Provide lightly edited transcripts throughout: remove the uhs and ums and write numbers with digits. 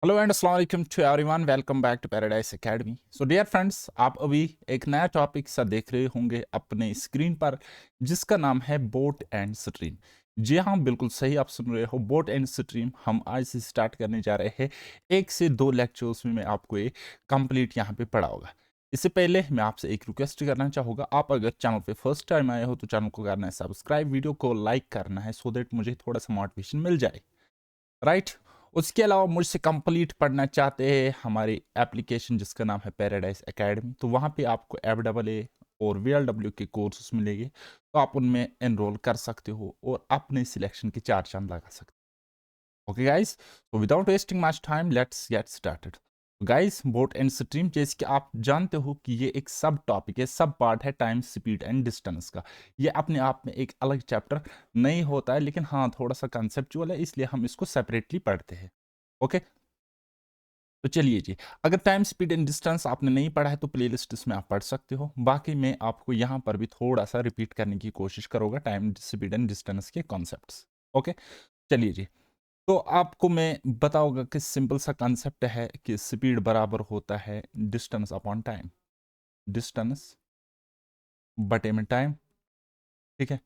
Hello and अस्सलाम वालेकुम to everyone, welcome back to Paradise Academy. So dear friends, आप अभी एक नया टॉपिक सा देख रहे होंगे अपने स्क्रीन पर, जिसका नाम है बोट एंड स्ट्रीम। जी हाँ, बिल्कुल सही आप सुन रहे हो, बोट एंड स्ट्रीम हम आज से स्टार्ट करने जा रहे हैं। 1 से 2 लेक्चर्स में मैं आपको ये कंप्लीट यहाँ पे पढ़ाऊंगा। इससे पहले मैं आपसे एक रिक्वेस्ट करना चाहूँगा, आप अगर चैनल पे फर्स्ट टाइम आए हो तो चैनल को करना है सब्सक्राइब, वीडियो को लाइक करना है सो दैट मुझे थोड़ा सा मोटिवेशन मिल जाए, राइट। उसके अलावा मुझसे कंप्लीट पढ़ना चाहते हैं हमारी एप्लीकेशन जिसका नाम है पैराडाइज एकेडमी, तो वहाँ पे आपको FAA और VLW के कोर्सेस मिलेंगे, तो आप उनमें एनरोल कर सकते हो और अपने सिलेक्शन के 4 चांद लगा सकते हो। ओके गाइस, तो without wasting much time let's get started. Guys, boat and stream जैसे कि आप जानते हो कि ये एक सब टॉपिक है, सब पार्ट है टाइम, स्पीड एंड डिस्टेंस का। ये अपने आप में एक अलग चैप्टर नहीं होता है, लेकिन हाँ थोड़ा सा कंसेप्चुअल है, इसलिए हम इसको सेपरेटली पढ़ते हैं। ओके, तो चलिए जी, अगर टाइम, स्पीड एंड डिस्टेंस आपने नहीं पढ़ा है तो प्लेलिस्ट इसमें आप पढ़ सकते हो। बाकी मैं आपको यहाँ पर भी थोड़ा सा रिपीट करने की कोशिश करूँगा टाइम, स्पीड एंड डिस्टेंस के कॉन्सेप्ट्स। ओके, चलिए जी। तो आपको मैं बताऊंगा कि सिंपल सा कंसेप्ट है कि स्पीड बराबर होता है डिस्टेंस अपॉन टाइम, डिस्टेंस बटे में टाइम, ठीक है।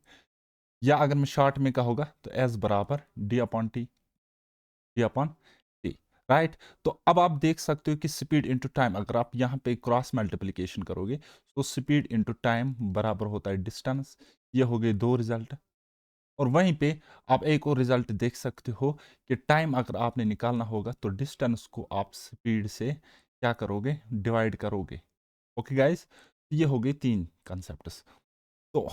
या अगर मैं शॉर्ट में कहूँगा तो एस बराबर D upon T, D upon T, right. तो अब आप देख सकते हो कि स्पीड इंटू टाइम, अगर आप यहाँ पे क्रॉस मल्टीप्लिकेशन करोगे तो स्पीड इंटू टाइम बराबर होता है डिस्टेंस। ये हो गए 2 रिजल्ट। और वहीं पे आप एक और रिजल्ट देख सकते हो कि टाइम अगर आपने निकालना होगा तो डिस्टेंस को आप स्पीड से क्या करोगे, डिवाइड करोगे। ओके गाइस, ये हो गए 3 कंसेप्ट। तो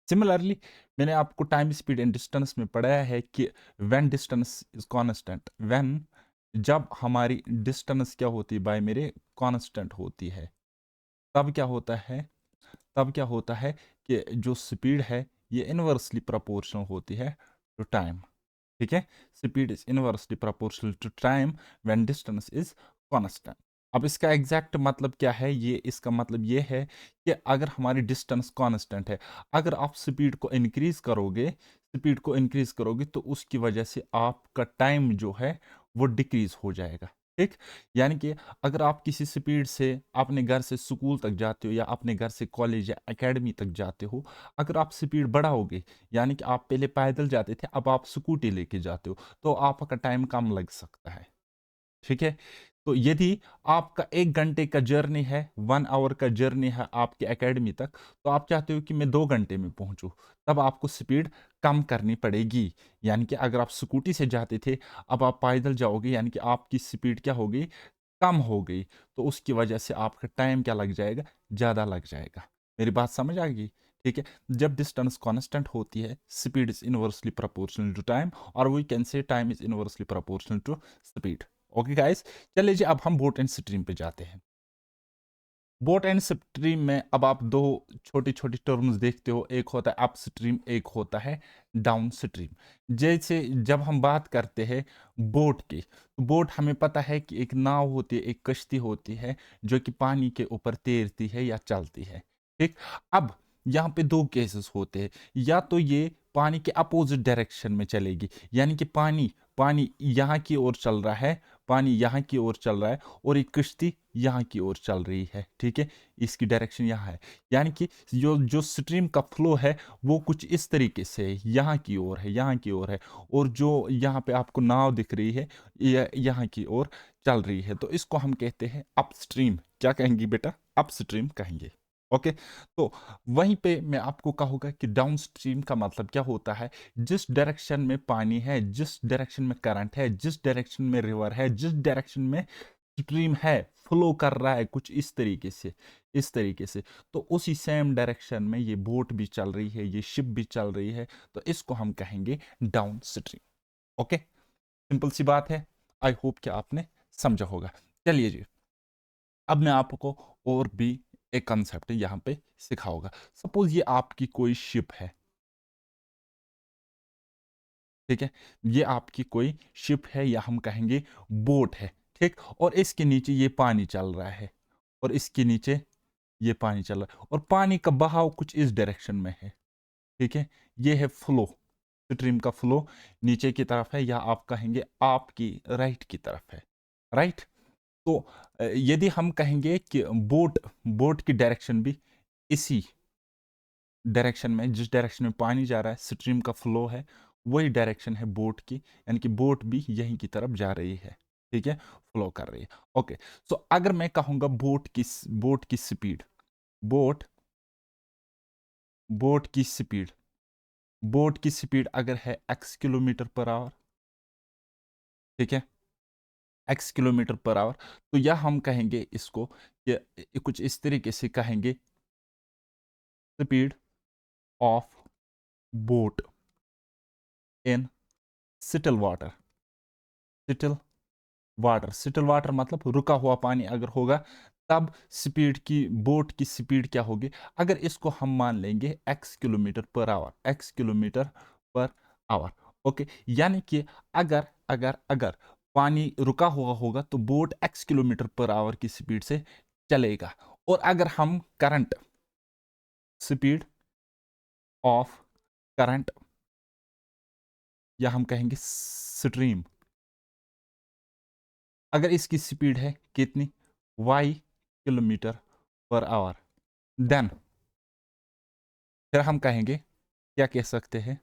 सिमिलरली मैंने आपको टाइम, स्पीड एंड डिस्टेंस में पढ़ाया है कि when distance is constant, when जब हमारी डिस्टेंस क्या होती है बाय मेरे कांस्टेंट होती है, तब क्या होता है, तब क्या होता है कि जो स्पीड है ये इनवर्सली प्रोपोर्शनल होती है टू टाइम, ठीक है। Speed is inversely proportional to time when distance is constant. अब इसका एग्जैक्ट मतलब क्या है, ये इसका मतलब ये है कि अगर हमारी डिस्टेंस कांस्टेंट है, अगर आप स्पीड को इंक्रीज करोगे, स्पीड को इंक्रीज करोगे तो उसकी वजह से आपका टाइम जो है वो डिक्रीज हो जाएगा, ठीक। यानी कि अगर आप किसी स्पीड से अपने घर से स्कूल तक जाते हो या अपने घर से कॉलेज या एकेडमी तक जाते हो, अगर आप स्पीड बढ़ाओगे, यानी कि आप पहले पैदल जाते थे अब आप स्कूटी लेके जाते हो, तो आपका टाइम कम लग सकता है, ठीक है। तो यदि आपका 1 घंटे का जर्नी है, 1 आवर का जर्नी है आपके एकेडमी तक, तो आप चाहते हो कि मैं 2 घंटे में पहुंचूं, तब आपको स्पीड कम करनी पड़ेगी। यानी कि अगर आप स्कूटी से जाते थे, अब आप पैदल जाओगे, यानी कि आपकी स्पीड क्या होगी, कम हो गई, तो उसकी वजह से आपका टाइम क्या लग जाएगा, ज़्यादा लग जाएगा। मेरी बात समझ आ गई, ठीक है। जब डिस्टेंस कांस्टेंट होती है, speed is inversely proportional to time, और we can say time is inversely proportional to speed. Okay guys, चलिए जी, अब हम बोट एंड स्ट्रीम पे जाते हैं। बोट एंड स्ट्रीम में अब आप 2 छोटी छोटी टर्म्स देखते हो, एक होता है अप स्ट्रीम, एक होता है डाउन स्ट्रीम। जैसे जब हम बात करते हैं बोट की, तो बोट हमें पता है कि एक नाव होती है, एक कश्ती होती है जो कि पानी के ऊपर तैरती है या चलती है, ठीक। अब यहाँ पे 2 केसेस होते हैं, या तो ये पानी के अपोजिट डायरेक्शन में चलेगी, यानी कि पानी पानी यहाँ की ओर चल रहा है, पानी यहाँ की ओर चल रहा है और एक कश्ती यहाँ की ओर चल रही है, ठीक है। इसकी डायरेक्शन यहाँ है, यानी कि जो जो स्ट्रीम का फ्लो है वो कुछ इस तरीके से है, यहाँ की ओर है, यहाँ की ओर है। और जो यहाँ पे आपको नाव दिख रही है ये यहाँ की ओर चल रही है, तो इसको हम कहते हैं अपस्ट्रीम। क्या कहेंगे बेटा, अपस्ट्रीम कहेंगे। ओके, तो वहीं पे मैं आपको कहूँगा कि डाउन स्ट्रीम का मतलब क्या होता है, जिस डायरेक्शन में पानी है, जिस डायरेक्शन में करंट है, जिस डायरेक्शन में रिवर है, जिस डायरेक्शन में स्ट्रीम है, फ्लो कर रहा है कुछ इस तरीके से, इस तरीके से, तो उसी सेम डायरेक्शन में ये बोट भी चल रही है, ये शिप भी चल रही है, तो इसको हम कहेंगे डाउन स्ट्रीम। ओके, सिंपल सी बात है, आई होप कि आपने समझा होगा। चलिए जी, अब मैं आपको और भी एक कंसेप्ट यहाँ पे सिखाऊंगा। सपोज ये आपकी कोई शिप है, ठीक है। ये आपकी कोई शिप है या हम कहेंगे बोट है, ठीक। और इसके नीचे ये पानी चल रहा है, और इसके नीचे ये पानी चल रहा है, और पानी का बहाव कुछ इस डायरेक्शन में है, ठीक है। ये है फ्लो, स्ट्रीम का फ्लो नीचे की तरफ है, या आप कहेंगे आपकी राइट की तरफ है, राइट। तो यदि हम कहेंगे कि बोट बोट की डायरेक्शन भी इसी डायरेक्शन में, जिस डायरेक्शन में पानी जा रहा है, स्ट्रीम का फ्लो है, वही डायरेक्शन है बोट की, यानी कि बोट भी यहीं की तरफ जा रही है, ठीक है, फ्लो कर रही है। ओके, सो अगर मैं कहूंगा बोट की स्पीड, बोट बोट की स्पीड बोट की स्पीड अगर है x किलोमीटर पर आवर, ठीक है, x किलोमीटर पर आवर, तो यह हम कहेंगे इसको कि कुछ इस तरीके से कहेंगे, speed of boat in still water. Seattle Seattle water मतलब रुका हुआ पानी अगर होगा, तब स्पीड की बोट की स्पीड क्या होगी? अगर इसको हम मान लेंगे x kilometre per our, x kilometre per hour. Okay, यानी कि अगर अगर अगर पानी रुका हुआ होगा तो boat x kilometre per our की स्पीड से चलेगा। और अगर हम करंट, स्पीड ऑफ करंट, या हम कहेंगे स्ट्रीम, अगर इसकी स्पीड है कितनी? y kilometre per hour, then फिर हम कहेंगे, क्या कह सकते हैं,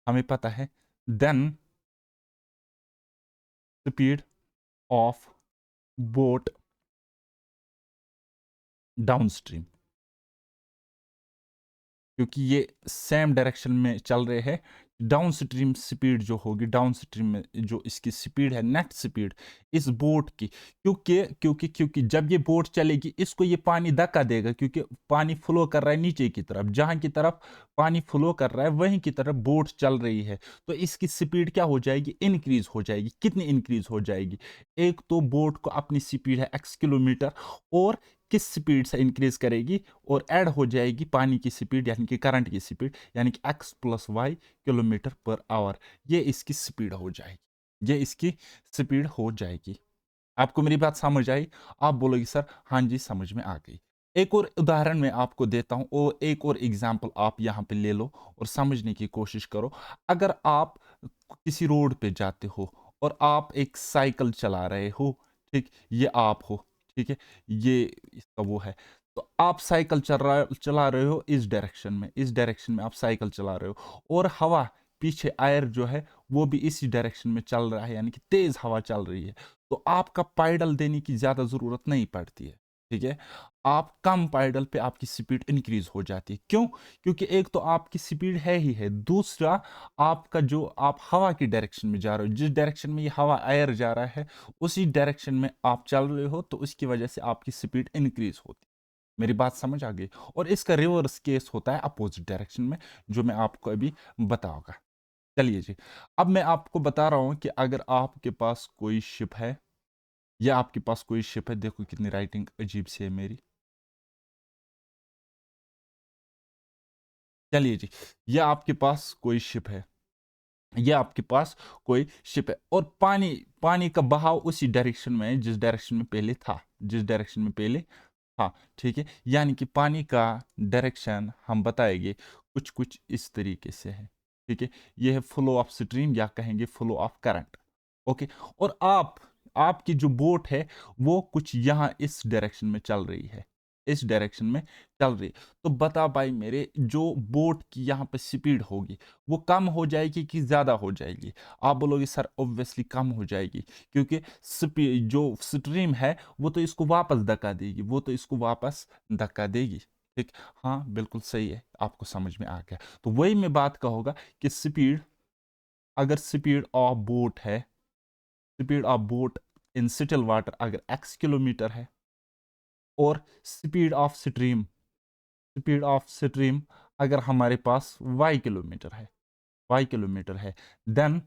हमें पता है, then speed of boat downstream, क्योंकि ये सेम डायरेक्शन में चल रहे हैं। डाउन स्ट्रीम स्पीड जो होगी, डाउन स्ट्रीम में जो इसकी स्पीड है, नेट स्पीड इस बोट की, क्योंकि जब ये बोट चलेगी इसको ये पानी धक्का देगा, क्योंकि पानी फ्लो कर रहा है नीचे की तरफ, जहां की तरफ पानी फ्लो कर रहा है वहीं की तरफ बोट चल रही है, तो इसकी स्पीड क्या हो जाएगी? इंक्रीज हो जाएगी। कितनी इंक्रीज हो जाएगी? एक तो बोट को अपनी स्पीड है x किलोमीटर, और किस स्पीड से इंक्रीज करेगी, और ऐड हो जाएगी पानी की स्पीड, यानी कि करंट की स्पीड, यानी कि x plus y kilometre per hour, ये इसकी स्पीड हो जाएगी, ये इसकी स्पीड हो जाएगी। आपको मेरी बात समझ आई? आप बोलोगे सर हाँ जी समझ में आ गई। एक और उदाहरण मैं आपको देता हूं, और एक और एग्जाम्पल आप यहां पे ले लो और समझने की कोशिश करो। अगर आप किसी रोड पे जाते हो और आप एक साइकिल चला रहे हो, ठीक, ये आप हो, ठीक है, ये इसका वो है, तो आप साइकिल चला रहे हो इस डायरेक्शन में, इस डायरेक्शन में आप साइकिल चला रहे हो, और हवा पीछे एयर जो है वो भी इसी डायरेक्शन में चल रहा है, यानी कि तेज हवा चल रही है, तो आपका पाइडल देने की ज्यादा जरूरत नहीं पड़ती है, ठीक है। आप कम पाइडल पे आपकी स्पीड इंक्रीज हो जाती है। क्यों? क्योंकि एक तो आपकी स्पीड है ही है, दूसरा आपका जो आप हवा की डायरेक्शन में जा रहे हो, जिस डायरेक्शन में ये हवा एयर जा रहा है उसी डायरेक्शन में आप चल रहे हो, तो उसकी वजह से आपकी स्पीड इंक्रीज होती है। मेरी बात समझ आ गई? और इसका रिवर्स केस होता है अपोजिट डायरेक्शन में, जो मैं आपको अभी बताऊंगा। चलिए जी, अब मैं आपको बता रहा हूं कि अगर आपके पास कोई शिप है, या आपके पास कोई शिप है, देखो कितनी राइटिंग अजीब सी है मेरी। चलिए जी, या आपके पास कोई शिप है, या आपके पास कोई शिप है, और पानी पानी का बहाव उसी डायरेक्शन में है जिस डायरेक्शन में पहले था, जिस डायरेक्शन में पहले था, ठीक है। यानी कि पानी का डायरेक्शन हम बताएंगे कुछ कुछ इस तरीके से है, ठीक है। ये है फ्लो ऑफ स्ट्रीम, या कहेंगे फ्लो ऑफ करंट। ओके, और आपकी जो बोट है वो कुछ यहाँ इस डायरेक्शन में चल रही है, इस डायरेक्शन में चल रही है। तो बता भाई मेरे, जो बोट की यहाँ पे स्पीड होगी वो कम हो जाएगी कि ज्यादा हो जाएगी? आप बोलोगे सर ऑब्वियसली कम हो जाएगी, क्योंकि स्पीड जो स्ट्रीम है वो तो इसको वापस धक्का देगी, वो तो इसको वापस धक्का देगी, ठीक। हाँ बिल्कुल सही है, आपको समझ में आ गया। तो वही मैं बात कहूंगा कि स्पीड, अगर स्पीड ऑफ बोट है, speed of boat in still water अगर x किलोमीटर है, और स्पीड ऑफ स्ट्रीम अगर हमारे पास y किलोमीटर है, देन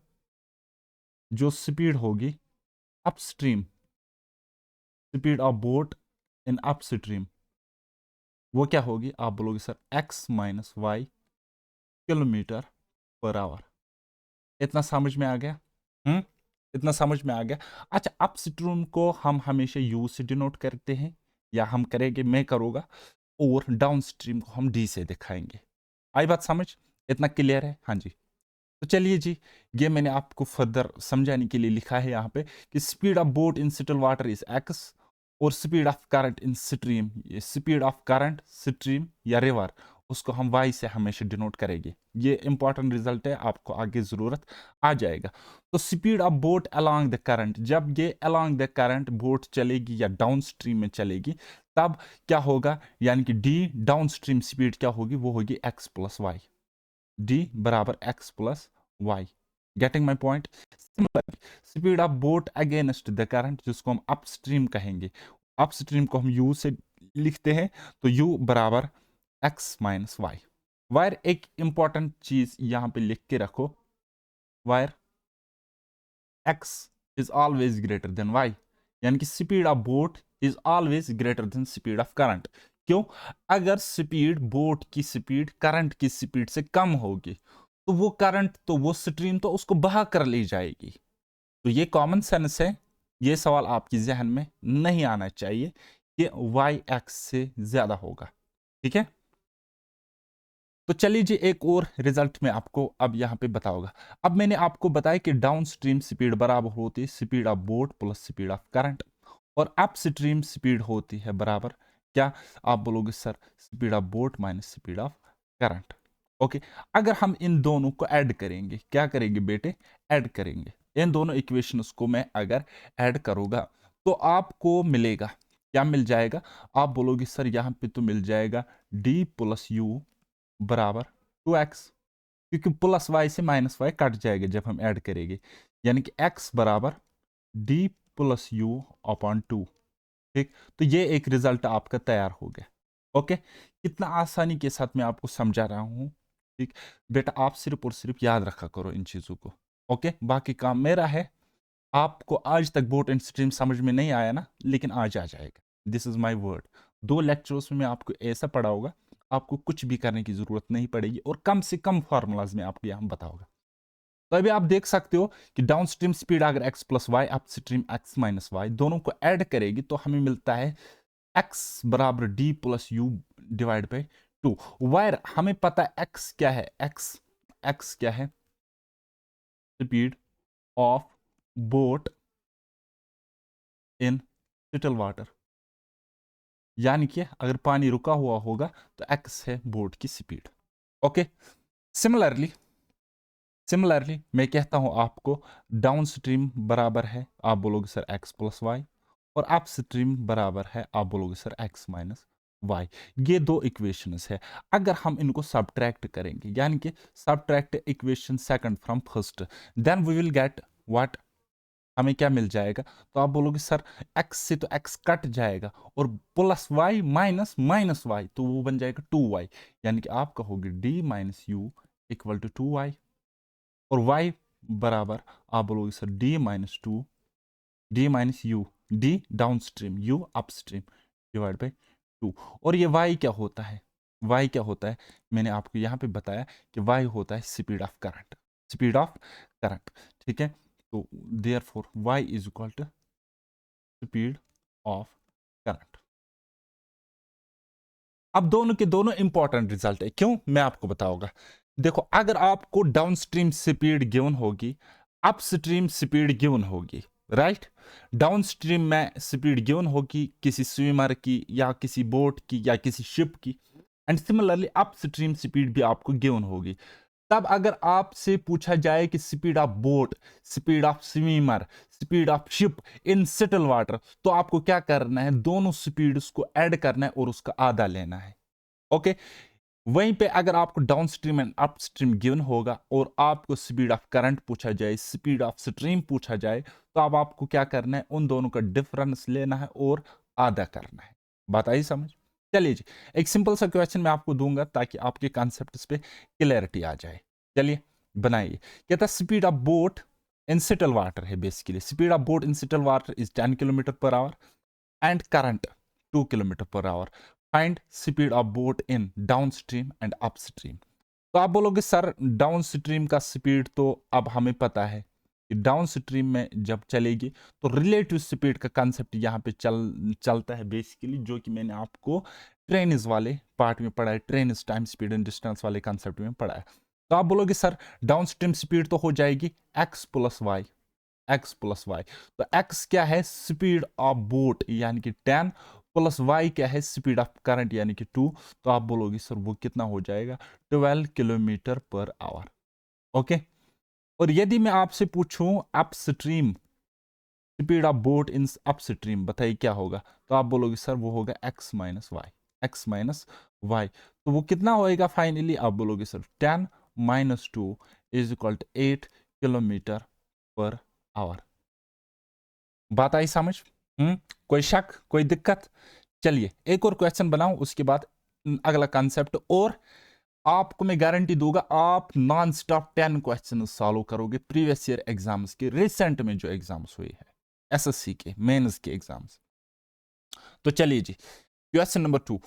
जो स्पीड होगी upstream, speed of boat in upstream, वो क्या होगी? आप बोलोगे sir x minus y kilometre per hour. इतना समझ में आ गया? हम्म, इतना समझ में आ गया। अच्छा, अपस्ट्रीम को हम हमेशा यू से डिनोट करते हैं, या हम करेंगे, मैं करूँगा, और डाउन स्ट्रीम को हम डी से दिखाएंगे। आई बात समझ? इतना क्लियर है? हाँ जी। तो चलिए जी, ये मैंने आपको फर्दर समझाने के लिए लिखा है यहाँ पे कि speed of boat in still water is x, और speed of current in stream, speed of current stream या रिवर, उसको हम वाई से हमेशा डिनोट करेंगे। ये इंपॉर्टेंट रिजल्ट है, आपको आगे जरूरत आ जाएगा। तो speed of boat along the current, जब ये अलोंग द करंट बोट चलेगी या डाउन स्ट्रीम में चलेगी, तब क्या होगा, यानी कि डी डाउन स्ट्रीम स्पीड क्या होगी, वो होगी एक्स प्लस वाई, डी बराबर x plus y. Getting my point. Similarly speed of boat against the current, जिसको हम अपस्ट्रीम कहेंगे, अपस्ट्रीम को हम यू से लिखते हैं, तो यू बराबर एक्स माइनस वाई। वायर एक इंपॉर्टेंट चीज यहां पे लिख के रखो, where x is always greater than y, यानी कि speed of boat is always greater than speed of current. क्यों? अगर स्पीड बोट की स्पीड करंट की स्पीड से कम होगी, तो वो करंट, तो वो स्ट्रीम तो उसको बहा कर ले जाएगी। तो ये कॉमन सेंस है, ये सवाल आपकी जहन में नहीं आना चाहिए कि वाई एक्स से ज्यादा होगा। ठीक है, तो चलिए जी, एक और रिजल्ट में आपको अब यहां पे बताऊंगा। अब मैंने आपको बताया कि डाउन स्ट्रीम स्पीड बराबर होती है speed of boat plus speed of current, और अप स्ट्रीम स्पीड होती है बराबर क्या, आप बोलोगे sir speed of boat minus speed of current. Okay, अगर हम इन दोनों को ऐड करेंगे, क्या करेंगे बेटे, ऐड करेंगे इन दोनों इक्वेशंस को, मैं अगर ऐड करूंगा तो आपको मिलेगा, क्या मिल जाएगा, आप बोलोगे सर यहां पे तो मिल जाएगा डी प्लस यू बराबर 2x, क्योंकि प्लस वाई से माइनस वाई कट जाएगा जब हम ऐड करेंगे, यानी कि x बराबर डी प्लस यू अपॉन 2। ठीक, तो ये एक रिजल्ट आपका तैयार हो गया। ओके, कितना आसानी के साथ मैं आपको समझा रहा हूं। ठीक, बेटा आप सिर्फ और सिर्फ याद रखा करो इन चीजों को। ओके, बाकी काम मेरा है। आपको आज तक बोट एंड स्ट्रीम समझ में नहीं आया ना, लेकिन आज आ जाएगा, this is my word. 2 lectures में मैं आपको ऐसा पढ़ाऊंगा, आपको कुछ भी करने की जरूरत नहीं पड़ेगी, और कम से कम फार्मूलाज में आपको यहां बताऊंगा। तो अभी आप देख सकते हो कि डाउन स्ट्रीम स्पीड अगर x plus y, upstream x minus y, दोनों को ऐड करेगी तो हमें मिलता है x बराबर d plus you divide by 2। Wire हमें पता है x क्या है, x क्या है, speed of boat in little water, यानी कि अगर पानी रुका हुआ होगा तो x है बोट की स्पीड। ओके, सिमिलरली मैं कहता हूं आपको डाउन स्ट्रीम बराबर है, आप बोलोगे सर x प्लस वाई, और अप स्ट्रीम बराबर है, आप बोलोगे सर x माइनस वाई। ये 2 इक्वेशंस है। अगर हम इनको सब्ट्रैक्ट करेंगे, यानी कि subtract equation second from first, then we will get what, हमें क्या मिल जाएगा, तो आप बोलोगे सर x से तो x कट जाएगा, और plus y minus minus y, तो वो बन जाएगा 2y, यानी कि आप कहोगे d minus u equal to 2y, और y बराबर आप बोलोगे सर d minus 2, d minus u, d downstream, u upstream divide by 2। और ये y क्या होता है, y क्या होता है, मैंने आपको यहाँ पे बताया कि y होता है speed of current, speed of current. ठीक है, तो therefore y is equal to speed of current. अब दोनों के दोनों इंपॉर्टेंट रिजल्ट है, क्यों, मैं आपको बताऊंगा। देखो, अगर आपको डाउन स्ट्रीम स्पीड गिवन होगी, अप स्ट्रीम स्पीड गिवन होगी, राइट, डाउन स्ट्रीम में स्पीड गिवन होगी किसी स्विमर की या किसी बोट की या किसी शिप की, and similarly up stream speed भी आपको गिवन होगी। तब अगर आपसे पूछा जाए कि speed of boat, speed of swimmer, speed of ship in still water, तो आपको क्या करना है, दोनों स्पीड्स को ऐड करना है और उसका आधा लेना है। ओके, वहीं पे अगर आपको down stream and up stream given होगा और आपको स्पीड ऑफ करंट पूछा जाए, स्पीड ऑफ स्ट्रीम पूछा जाए, तो अब आपको क्या करना है, उन दोनों का डिफरेंस लेना है और आधा करना है। बात आई समझ? चलिए जी, एक सिंपल सा क्वेश्चन मैं आपको दूंगा ताकि आपके कॉन्सेप्ट पे क्लैरिटी आ जाए। चलिए बनाइए। कहता है speed of boat in still water है, basically speed of boat in still water is 10 kilometre per hour and current 2 kilometre per hour, find speed of boat in downstream and upstream. तो आप बोलोगे sir downstream का speed तो अब हमें पता है कि डाउन स्ट्रीम में जब चलेगी तो रिलेटिव स्पीड का कंसेप्ट यहाँ पे चलता है बेसिकली, जो कि मैंने आपको ट्रेन वाले पार्ट में पढ़ा है, train time speed and distance वाले कंसेप्ट में पढ़ा है। तो आप बोलोगे सर डाउन स्ट्रीम स्पीड तो हो जाएगी x plus y, x plus y. तो x क्या है स्पीड ऑफ बोट यानी कि 10 प्लस y क्या है स्पीड ऑफ करंट यानी कि 2। तो आप बोलोगे सर वो कितना हो जाएगा 12 किलोमीटर पर आवर। ओके। और यदि मैं आपसे पूछूं upstream speed of boat in upstream बताइए क्या होगा, तो आप बोलोगे सर वो होगा x minus y, x minus y. तो वो कितना होएगा फाइनली, आप बोलोगे sir 10 minus 2 is equal to 8 kilometre per hour. बात आई समझ? कोई शक कोई दिक्कत? चलिए एक और क्वेश्चन बनाऊं उसके बाद अगला कंसेप्ट, और आपको मैं गारंटी दूंगा आप नॉन स्टॉप 10 क्वेश्चन सॉल्व करोगे प्रीवियस ईयर एग्जाम्स के, रिसेंट में जो एग्जाम्स हुए हैं एसएससी के मेंस के एग्जाम्स। तो चलिए जी question number 2,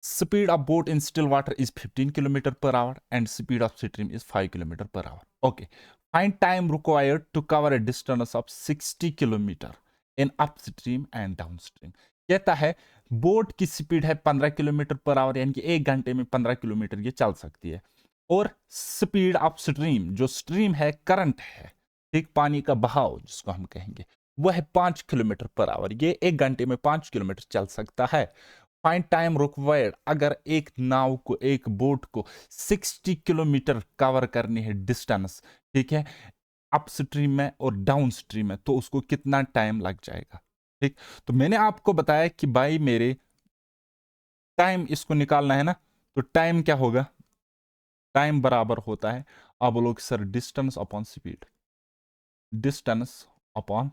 speed of boat in still water is 15 kilometre per hour and speed of stream is 5 kilometre per hour. Okay, find time required to cover a distance of 60 kilometre in upstream and downstream. कहता है boat की speed है 15 kilometre per our यानी कि 1 घंटे में 15 kilometre ये चल सकती है, और स्पीड ऑफ स्ट्रीम जो स्ट्रीम है करंट है, ठीक, पानी का बहाव जिसको हम कहेंगे, वो है 5 किलोमीटर पर आवर, ये 1 घंटे में 5 किलोमीटर चल सकता है। फाइंड टाइम रिक्वायर्ड, अगर एक नाव को एक बोट को 60 किलोमीटर कवर करनी है डिस्टेंस, ठीक है, अपस्ट्रीम में और डाउन स्ट्रीम में, तो उसको कितना टाइम लग जाएगा। ठीक, तो मैंने आपको बताया कि भाई मेरे टाइम इसको निकालना है ना, तो टाइम क्या होगा, टाइम बराबर होता है, आप बोलोगे sir distance upon speed, distance upon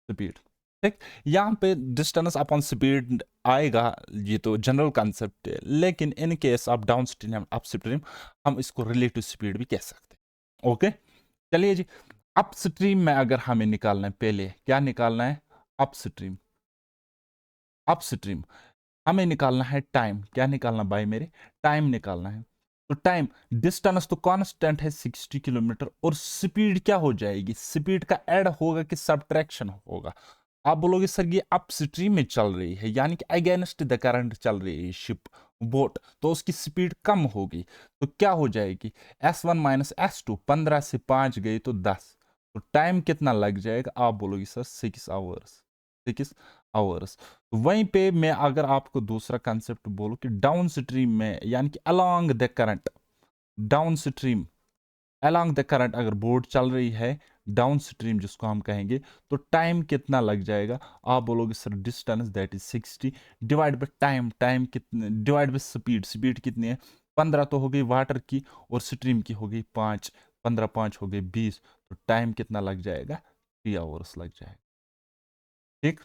speed. ठीक, यहां पे डिस्टेंस अपॉन स्पीड आएगा, ये तो जनरल कॉन्सेप्ट है, लेकिन in case of down stream up stream हम इसको रिलेटिव स्पीड भी कह सकते हैं। ओके, चलिए जी अप स्ट्रीम में अगर हमें निकालना है, पहले क्या निकालना है, अप स्ट्रीम, अप स्ट्रीम हमें निकालना है टाइम, क्या निकालना भाई मेरे, टाइम निकालना है। तो टाइम डिस्टेंस तो कांस्टेंट है 60 किलोमीटर, और स्पीड क्या हो जाएगी, स्पीड का ऐड होगा कि सब्ट्रैक्शन होगा। आप बोलोगे सर ये अपस्ट्रीम में चल रही है यानी कि अगेंस्ट द करंट चल रही है शिप बोट, तो उसकी स्पीड कम होगी, तो क्या हो जाएगी S1 माइनस S2, 15 से 5 गई तो 10, तो टाइम कितना लग जाएगा, आप बोलोगे सर 6 आवर्स, 6 आवर्स। तो वहीं पे मैं अगर आपको दूसरा कंसेप्ट बोलूं कि डाउन स्ट्रीम में यानी कि along the current, down stream along the current अगर बोट चल रही है डाउन स्ट्रीम जिसको हम कहेंगे, तो टाइम कितना लग जाएगा, आप बोलोगे sir distance that is 60 divide by time, time कितने डिवाइड बाय स्पीड, स्पीड कितनी है 15 तो हो गई वाटर की, और स्ट्रीम की हो गई 5, 15 5 हो गई 20, तो टाइम कितना लग जाएगा 3 आवर्स लग जाएगा। ठीक,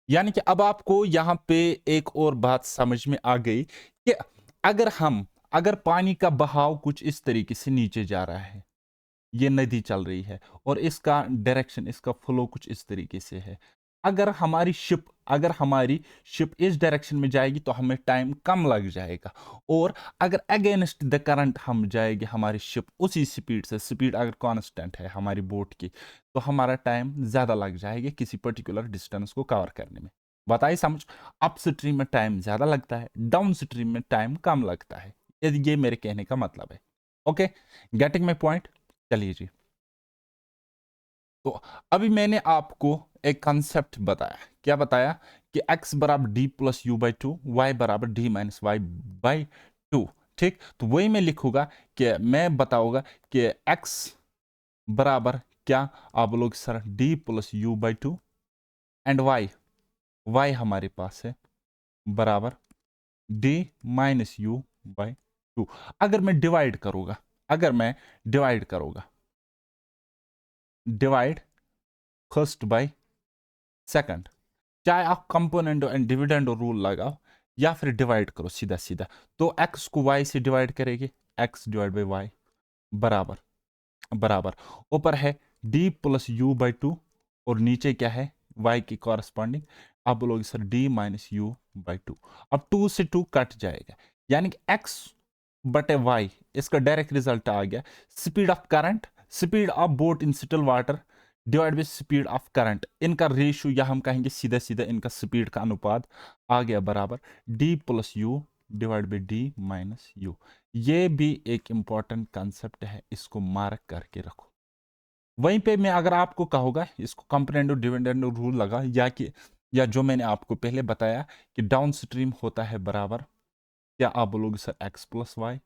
यानी कि अब आपको यहां पे एक और बात समझ में आ गई कि अगर पानी का बहाव कुछ इस तरीके से नीचे जा रहा है, ये नदी चल रही है और इसका डायरेक्शन इसका फ्लो कुछ इस तरीके से है, अगर हमारी शिप इस डायरेक्शन में जाएगी तो हमें टाइम कम लग जाएगा, और अगर अगेंस्ट द करंट हम जाएगी हमारी शिप उसी स्पीड से, स्पीड अगर कांस्टेंट है हमारी बोट की, तो हमारा टाइम ज्यादा लग जाएगा किसी पर्टिकुलर डिस्टेंस को कवर करने में। बताइए समझ, अप स्ट्रीम में टाइम ज्यादा लगता है, डाउन स्ट्रीम में टाइम कम लगता है, ये मेरे कहने का मतलब है। Okay, getting my point? चलिए जी, तो अभी मैंने आपको एक कंसेप्ट बताया, क्या बताया कि x बराबर d plus u by 2, y बराबर डी माइनस वाई बाई 2। ठीक, तो वही मैं लिखूंगा कि मैं बताऊंगा कि x बराबर क्या, आप लोग sir D plus u by 2 and y हमारे पास है बराबर डी माइनस यू बाई 2। अगर मैं डिवाइड करूंगा, डिवाइड फर्स्ट बाई सेकंड, चाहे आप कंपोनेंट एंड डिविडेंड रूल लगाओ या फिर डिवाइड करो सीधा सीधा, तो x को y से डिवाइड करेंगे, x डिवाइड बाई वाई बराबर बराबर ऊपर है d प्लस यू बाई 2, और नीचे क्या है y की कॉरस्पॉन्डिंग, आप बोलोगे सर d माइनस यू बाई 2। अब 2 से 2 कट जाएगा यानी कि x बटे y, इसका डायरेक्ट रिजल्ट आ गया speed of current, speed of boat in still water divide by speed of current, इनका रेशियो या हम कहेंगे सीधा सीधा इनका स्पीड का अनुपात आ गया बराबर d plus you divide by D minus you. ये भी एक इंपॉर्टेंट कंसेप्ट है, इसको मार्क करके रखो। वहीं पे मैं अगर आपको कहूँगा इसको कंपोनेंट डिविडेंड रूल लगा, या जो मैंने आपको पहले बताया कि डाउन स्ट्रीम होता है बराबर, क्या आप बोलोगे सर एक्स प्लस वाई,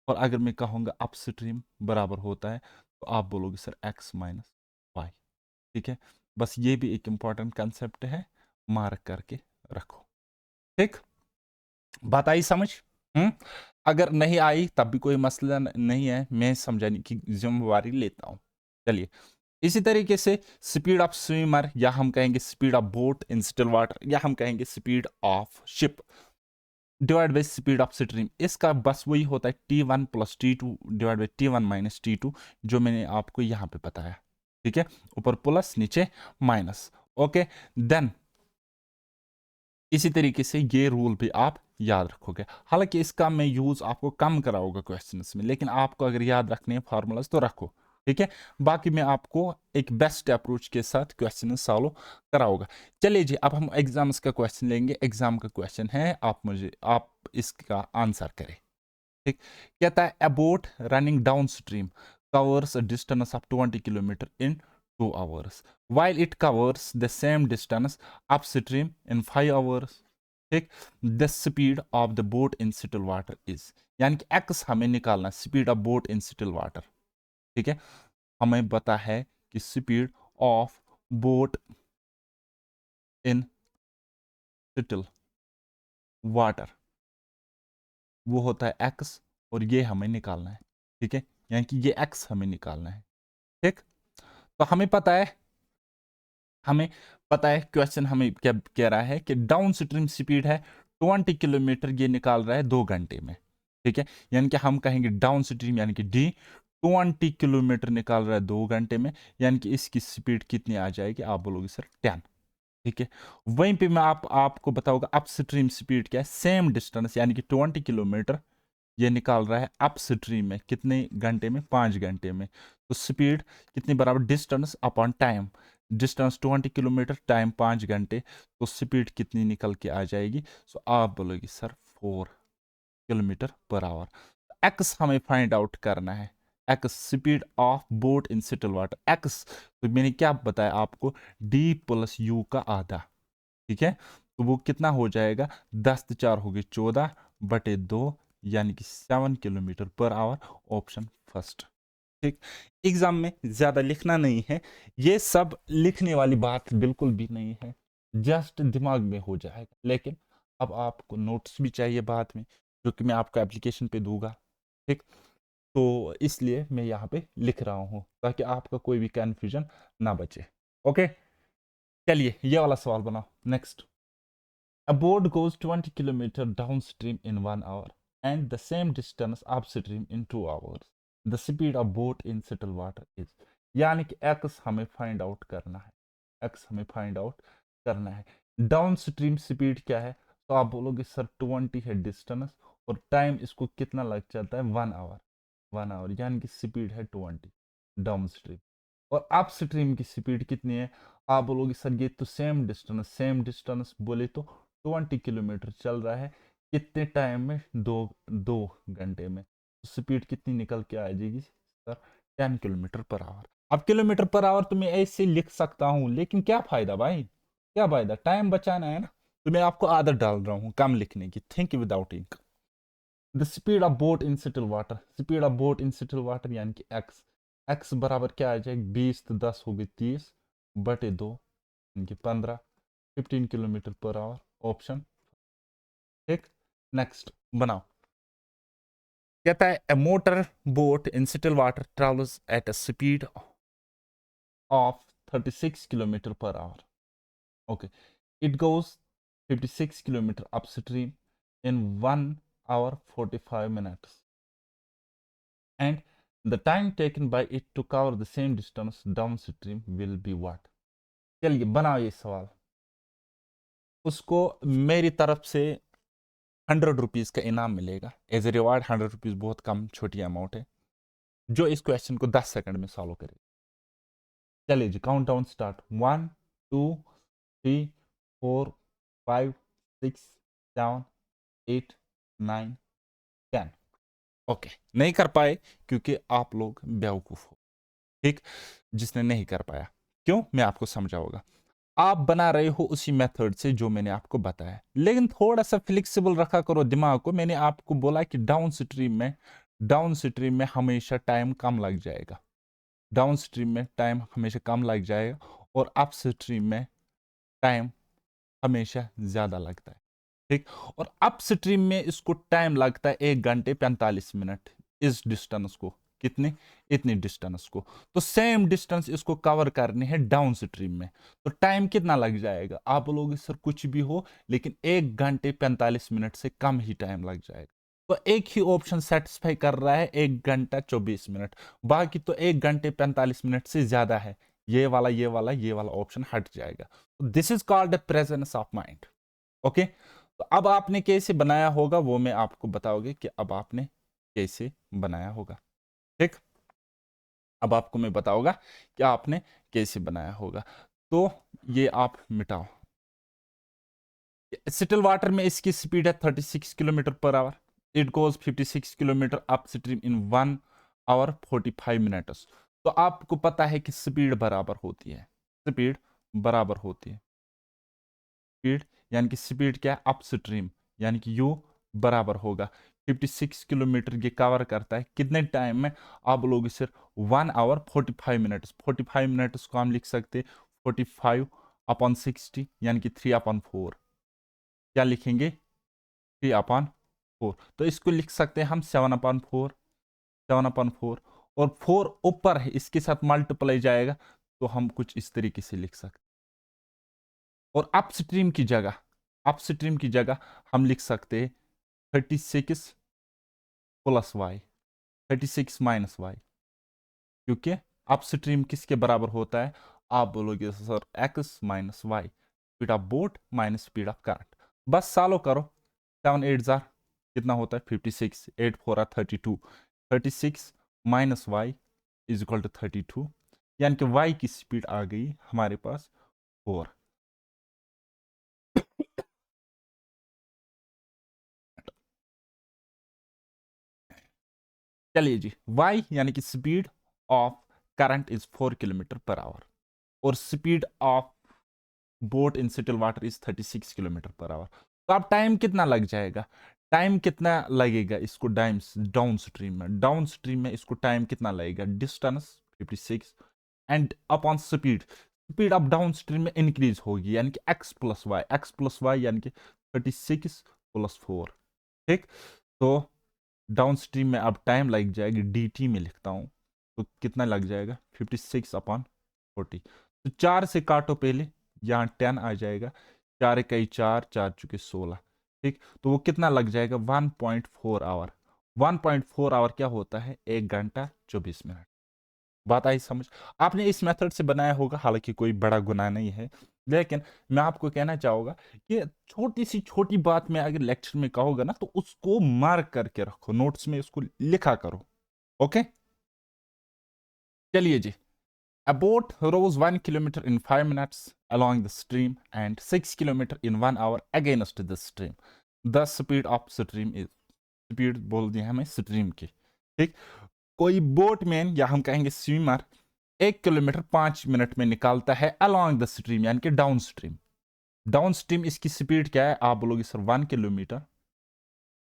और अगर मैं कहूँगा अप स्ट्रीम बराबर होता है तो आप बोलोगे सर एक्स माइनस वाई। ठीक है, बस ये भी एक इंपॉर्टेंट कंसेप्ट है, मार्क करके रखो। ठीक, बात आई समझ? अगर नहीं आई तब भी कोई मसला नहीं है, मैं समझाने की जिम्मेवारी लेता हूँ। चलिए, इसी तरीके से स्पीड ऑफ स्विमर, या हम कहेंगे speed of boat in still water, या हम कहेंगे speed of ship divide by speed of stream, इसका बस वही होता है T1 plus T2 divide by T1 minus T2, जो मैंने आपको यहाँ पे बताया। ठीक है, ऊपर प्लस नीचे माइनस। ओके, देन इसी तरीके से ये रूल भी आप याद रखोगे। हालांकि इसका मैं यूज आपको कम कराऊंगा क्वेश्चंस में, लेकिन आपको अगर याद रखने हैं फार्मूलाज तो रखो। ठीक है, बाकी मैं आपको एक बेस्ट अप्रोच के साथ क्वेश्चन सॉल्व कराऊंगा। चलिए जी, अब हम एग्जाम्स का क्वेश्चन लेंगे। एग्जाम का क्वेश्चन है, आप इसका आंसर करें। ठीक, कहता है अ boat running down stream covers a distance of 20 kilometer in 2 hours while it covers the same distance upstream in 5 hours। ठीक, the speed of the boat in still water is, यानी कि x हमें निकालना, speed of boat in still water. ठीक है, हमें पता है कि speed of boat in still water वो होता है x, और ये हमें निकालना है। ठीक है, यानी कि ये x हमें निकालना है। ठीक, तो हमें पता है क्वेश्चन हमें क्या कह रहा है कि डाउन स्ट्रीम स्पीड है 20 किलोमीटर, ये निकाल रहा है 2 घंटे में। ठीक है, यानी कि हम कहेंगे डाउन स्ट्रीम यानी कि डी 20 किलोमीटर निकाल रहा है 2 घंटे में, यानी कि इसकी स्पीड कितनी आ जाएगी, आप बोलोगे सर 10। ठीक है, वहीं पे मैं आपको बताऊंगा अप स्ट्रीम स्पीड क्या है, सेम डिस्टेंस यानी कि 20 किलोमीटर ये निकाल रहा है अप स्ट्रीम में कितने घंटे में, 5 घंटे में। तो स्पीड कितनी बराबर distance upon time, distance 20 kilometre, time 5 घंटे, तो स्पीड कितनी निकल के आ जाएगी। सो आप बोलोगे sir 4 kilometre per our. X हमें फाइंड आउट करना है, x speed of boat in still water. X तो मैंने क्या बताया आपको, डी प्लस यू का आधा। ठीक है, तो वो कितना हो जाएगा, 10 × 4 हो गई 14/2, यानी कि 7 kilometre per our, option first. ठीक, एग्जाम में ज्यादा लिखना नहीं है, ये सब लिखने वाली बात बिल्कुल भी नहीं है, जस्ट दिमाग में हो जाएगा। लेकिन अब आपको नोट्स भी चाहिए बाद में, जो कि मैं आपको एप्लीकेशन पे दूंगा। ठीक, तो इसलिए मैं यहाँ पे लिख रहा हूँ ताकि आपका कोई भी कंफ्यूजन ना बचे। ओके, चलिए ये वाला सवाल बनाओ next. A boat goes 20 kilometers downstream in 1 hour and the same distance upstream in 2 hours. The speed of boat in still water is, यानी कि x हमें फाइंड आउट करना है, x हमें फाइंड आउट करना है। डाउन स्ट्रीम स्पीड क्या है, तो आप बोलोगे सर 20 है डिस्टेंस, और टाइम इसको कितना लग जाता है 1 आवर, 1 आवर, यानी कि स्पीड है 20 डाउन स्ट्रीम। और अप स्ट्रीम की स्पीड कितनी है, आप बोलोगे सर ये तो सेम डिस्टेंस बोले तो 20 किलोमीटर चल रहा है कितने टाइम में, 2 घंटे में, तो स्पीड कितनी निकल के आ जाएगी सर 10 किलोमीटर पर आवर। अब किलोमीटर पर आवर तो मैं ऐसे लिख सकता हूँ, लेकिन क्या फायदा भाई, क्या फायदा, टाइम बचाना है ना, तो मैं आपको आदत डाल रहा हूँ कम लिखने की, think without ink. The speed of boat in still water, speed of boat in still water यानी कि एक्स, एक्स बराबर क्या आ जाएगा, 20 तो 10 हो गई 30/2 यानी कि 15, 15 किलोमीटर पर आवर, ऑप्शन। ठीक, नेक्स्ट बनाओ। कहता है a motor boat in still water travels at a speed of 36 km/h. Okay, it goes 56 km upstream in 1 hour 45 minutes, and the time taken by it to cover the same distance downstream will be what? चलिए बनाओ ये सवाल। उसको मेरी तरफ से 100 rupees का इनाम मिलेगा एज ए रिवार्ड। 100 रुपीज़ बहुत कम छोटी अमाउंट है, जो इस क्वेश्चन को 10 सेकंड में सॉल्व करे। चलिए जी, काउंट डाउन स्टार्ट, 1 2 3 4 5 6 7 8 9, 10। ओके, नहीं कर पाए क्योंकि आप लोग बेवकूफ हो, ठीक। जिसने नहीं कर पाया, क्यों, मैं आपको समझाऊंगा। आप बना रहे हो उसी मेथड से जो मैंने आपको बताया, लेकिन थोड़ा सा फ्लेक्सिबल रखा करो दिमाग को। मैंने आपको बोला कि डाउन स्ट्रीम में हमेशा टाइम कम लग जाएगा, डाउन स्ट्रीम में टाइम हमेशा कम लग जाएगा, और अप स्ट्रीम में टाइम हमेशा ज्यादा लगता है, ठीक। और अप स्ट्रीम में इसको टाइम लगता है 1 घंटे 45 मिनट, इस डिस्टेंस को, कितने, इतनी डिस्टेंस को। तो सेम डिस्टेंस इसको कवर करनी है डाउन स्ट्रीम में, तो टाइम कितना लग जाएगा, आप बोलोगे सर कुछ भी हो, लेकिन 1 घंटे 45 मिनट से कम ही टाइम लग जाएगा। तो एक ही ऑप्शन सेटिस्फाई कर रहा है 1 घंटा 24 मिनट, बाकी तो 1 घंटे 45 मिनट से ज्यादा है, ये वाला ऑप्शन हट जाएगा। This is called the presence of mind. Okay, तो अब आपने कैसे बनाया होगा वो मैं आपको बताओगे कि अब आपने कैसे बनाया होगा, ठीक। अब आपको मैं बताऊंगा कि आपने कैसे बनाया होगा। तो ये आप मिटाओ। सिटिल वाटर में इसकी स्पीड है 36 kilometre per our, it goes 56 kilometre up stream in 1 hour 45 minutes. तो आपको पता है कि स्पीड बराबर होती है, स्पीड बराबर होती है, स्पीड यानी कि स्पीड क्या है, अप स्ट्रीम, यानी कि यू बराबर होगा 56 किलोमीटर ये कवर करता है कितने टाइम में, आप लोग सिर्फ 1 hour 45 मिनट्स, 45 मिनट्स को हम लिख सकते 45/60 यानी कि 3/4, क्या लिखेंगे 3/4, तो इसको लिख सकते हैं हम 7/4, 7/4, और 4 ऊपर है इसके साथ मल्टीप्लाई जाएगा, तो हम कुछ इस तरीके से लिख सकते। और अपस्ट्रीम की जगह हम लिख सकते हैं 36 प्लस वाई, 36 माइनस वाई, क्योंकि अपस्ट्रीम किसके बराबर होता है, आप बोलोगे sir x minus y, speed of boat minus speed of current. बस सॉल्व करो, 7 8 जार कितना होता है 56, 8 4 32, 36 minus y is equal to 32, यानी कि वाई की स्पीड आ गई हमारे पास 4। चलिए जी, y यानी कि speed of current is 4 kilometre per hour, और speed of boat in still water is 36 kilometre per hour. तो अब टाइम कितना लग जाएगा, टाइम कितना लगेगा इसको डाउन स्ट्रीम में इसको टाइम कितना लगेगा, distance 56 and upon speed, speed of down stream में इंक्रीज होगी, यानी कि x+y यानी कि 36+4, ठीक। तो डाउन स्ट्रीम में अब टाइम लग जाएगी, dt में लिखता हूं, तो कितना लग जाएगा 56/40, तो 4 से काटो पहले, यहाँ 10 आ जाएगा, 4 इकाई 4, 4 चुके 16, ठीक। तो वो कितना लग जाएगा 1.4 आवर, 1.4 आवर क्या होता है 1 घंटा 24 मिनट। बात आई समझ, आपने इस मेथड से बनाया होगा, हालांकि कोई बड़ा गुनाह नहीं है, लेकिन मैं आपको कहना चाहूंगा कि छोटी सी छोटी बात में अगर लेक्चर में कहोगा ना, तो उसको मार्क करके रखो, नोट्स में उसको लिखा करो, ओके। चलिए जी, a boat rows 1 kilometer in 5 minutes along the stream and 6 kilometer in 1 hour against the stream. The speed of stream is, speed बोल दी हमें स्ट्रीम की, ठीक। कोई बोटमैन या हम कहेंगे स्विमर 1 किलोमीटर 5 मिनट में निकालता है अलोंग द स्ट्रीम, यानी कि डाउन स्ट्रीम इसकी स्पीड क्या है, आप बोलोगे सर 1 किलोमीटर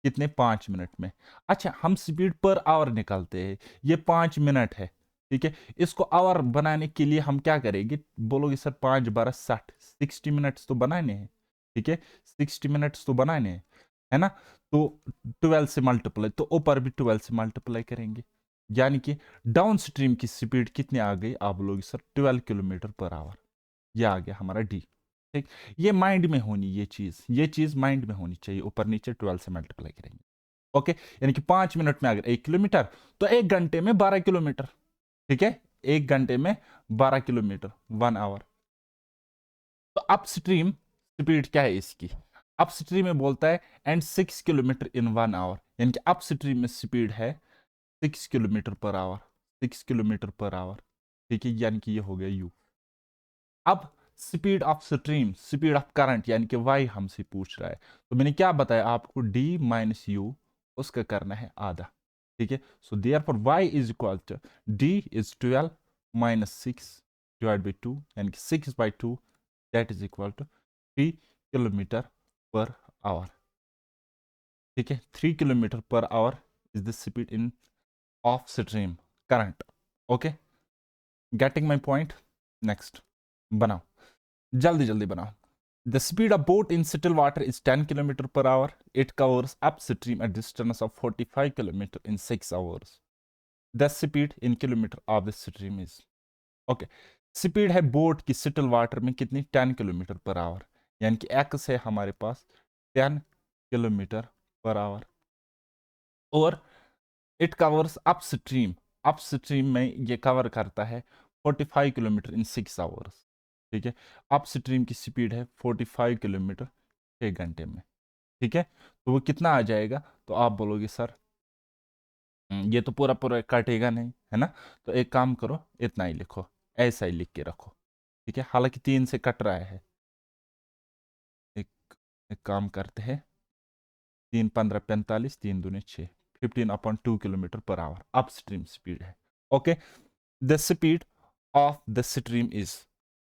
कितने 5 मिनट में। अच्छा, हम स्पीड पर आवर निकालते हैं, ये 5 मिनट है, ठीक है। इसको आवर बनाने के लिए हम क्या करेंगे, बोलोगे सर 5 12 60, 60 मिनट्स तो बनाने हैं, ठीक है, 60 मिनट्स तो बनाने हैं, है ना। तो 12 से मल्टीप्लाई, तो ऊपर भी 12 से मल्टीप्लाई करेंगे, यानी कि डाउन स्ट्रीम की स्पीड कितनी आ गई, आप बोलोगे सर 12 किलोमीटर पर आवर, ये आ गया हमारा डी, ठीक। ये माइंड में होनी, ये चीज माइंड में होनी चाहिए, ऊपर नीचे 12 से मल्टीप्लाई करेंगे, ओके। यानी कि 5 मिनट में अगर 1 किलोमीटर, तो 1 घंटे में 12 किलोमीटर, ठीक है, 1 घंटे में 12 किलोमीटर, 1 आवर। तो अपस्ट्रीम स्पीड क्या है इसकी, अपस्ट्रीम में बोलता है एंड 6 किलोमीटर इन 1 आवर, यानी कि अपस्ट्रीम में स्पीड है 6 kilometre per our, 6 kilometre per hour, ठीक है, यानी कि ये हो गया यू। अब speed of stream, speed of current यानी कि वाई हमसे पूछ रहा है। तो मैंने क्या बताया आपको, डी माइनस यू, उसका करना है आधा। ठीक है, so therefore y is equal to d is 12 minus 6 divide by 2 यानी कि 6/2, that is equal to 3 kilometre per hour. ठीक है, 3 kilometre per hour is the speed in of stream current. Okay, getting my point. Next बनाओ, जल्दी जल्दी बनाओ। The speed of boat in still water is 10 km per hour. It covers upstream a distance of 45 km in 6 hours. The speed in kilometer of the stream is. Okay. Speed है boat की Seattle water में कितनी, 10 kilometre per our, यानी कि x है हमारे पास 10 kilometre per hour. और it covers upstream, upstream में ये कवर करता है 45 किलोमीटर इन 6 आवर्स। ठीक है, अपस्ट्रीम की स्पीड है 45 किलोमीटर 6 घंटे में। ठीक है, तो वो कितना आ जाएगा, तो आप बोलोगे सर ये तो पूरा पूरा काटेगा नहीं, है ना। तो एक काम करो, इतना ही लिखो, ऐसा ही लिख के रखो। ठीक है, हालांकि 3 से कट रहा है। एक एक काम करते हैं, 3 15 45, 3 दूनी 6, 15/2 kilometre per hour upstream speed है। Okay, the speed of the stream is,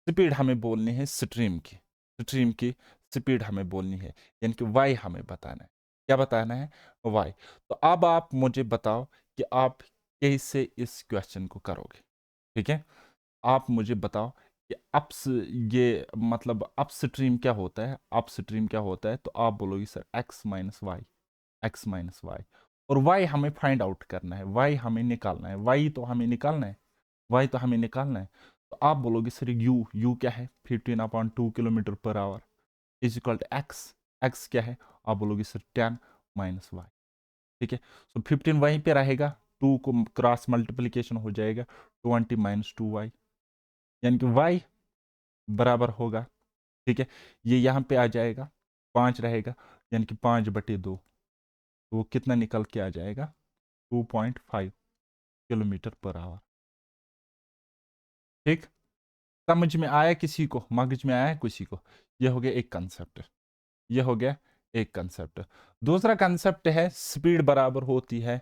speed हमें बोलनी है स्ट्रीम की, स्ट्रीम की स्पीड हमें बोलनी है, यानी कि वाई हमें बताना है। क्या बताना है, वाई। तो अब आप मुझे बताओ कि आप कैसे इस क्वेश्चन को करोगे। ठीक है, आप मुझे बताओ कि अप्स, ये मतलब अपस्ट्रीम क्या होता है, अपस्ट्रीम क्या होता है। तो आप बोलोगे sir x minus y, x minus y. और वाई हमें फाइंड आउट करना है, वाई हमें निकालना है, वाई तो हमें निकालना है, वाई तो हमें निकालना है। तो आप बोलोगे सर यू, यू क्या है, 15/2 kilometre per hour is equal to x, x क्या है, आप बोलोगे सर 10 माइनस वाई। ठीक है, सो 15 वहीं पे रहेगा, 2 को क्रॉस मल्टीप्लीकेशन हो जाएगा, 20 माइनस 2y, यानी कि y बराबर होगा। ठीक है, ये यहाँ पे आ जाएगा, 5 रहेगा, यानी कि 5/2, तो वो कितना निकल के आ जाएगा, 2.5 किलोमीटर पर आवर। ठीक, समझ में आया किसी को, मगज में आया किसी को। ये हो गया एक कंसेप्ट, ये हो गया एक कंसेप्ट। दूसरा कंसेप्ट है स्पीड बराबर होती है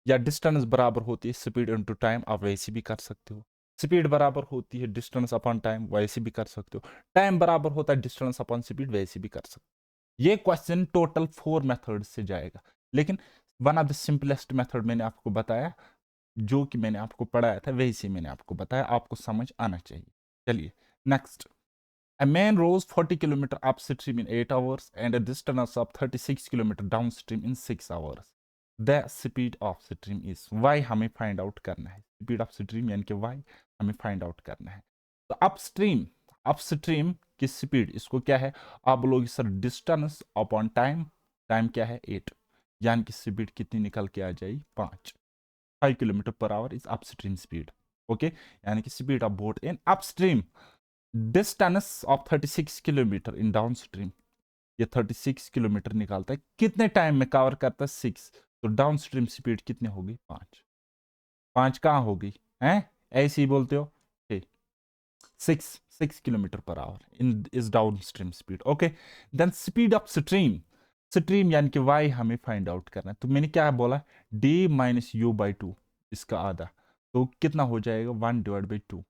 या डिस्टेंस बराबर होती है स्पीड इनटू टाइम। आप वैसे भी कर सकते हो, स्पीड बराबर होती है डिस्टेंस अपॉन टाइम, वैसे भी कर सकते हो। टाइम बराबर होता है डिस्टेंस अपॉन स्पीड, वैसे भी कर सकते हो। ये क्वेश्चन टोटल 4 मेथड से जाएगा, लेकिन one of the simplest method मैंने आपको बताया, जो कि मैंने आपको पढ़ाया था वैसे मैंने आपको बताया, आपको समझ आना चाहिए। चलिए next. A man rows 40 km upstream in 8 hours and a distance of 36 km downstream in 6 hours. The speed of stream is y हमें find out करना है, speed of stream यानी कि y हमें find out करना है। तो upstream, upstream की स्पीड, इसको क्या है, आप बोलोगे sir distance upon time, time क्या है 8, यानी कि स्पीड कितनी निकल के आ जाएगी 5 kilometre per hour is upstream speed. Okay, यानी कि speed of boat in upstream, distance of 36 kilometre in down stream, ये 36 किलोमीटर निकालता है, कितने टाइम में कवर करता है 6, तो डाउन स्ट्रीम स्पीड कितनी होगी 5, 5 कहाँ होगी, हैं ऐसे ही बोलते हो, 6 kilometre per hour in is downstream speed. Okay, then speed of stream, stream यानी कि वाई हमें फाइंड आउट करना है। तो मैंने क्या बोला, डी माइनस यू बाई 2, इसका आधा, तो कितना हो जाएगा 1/2,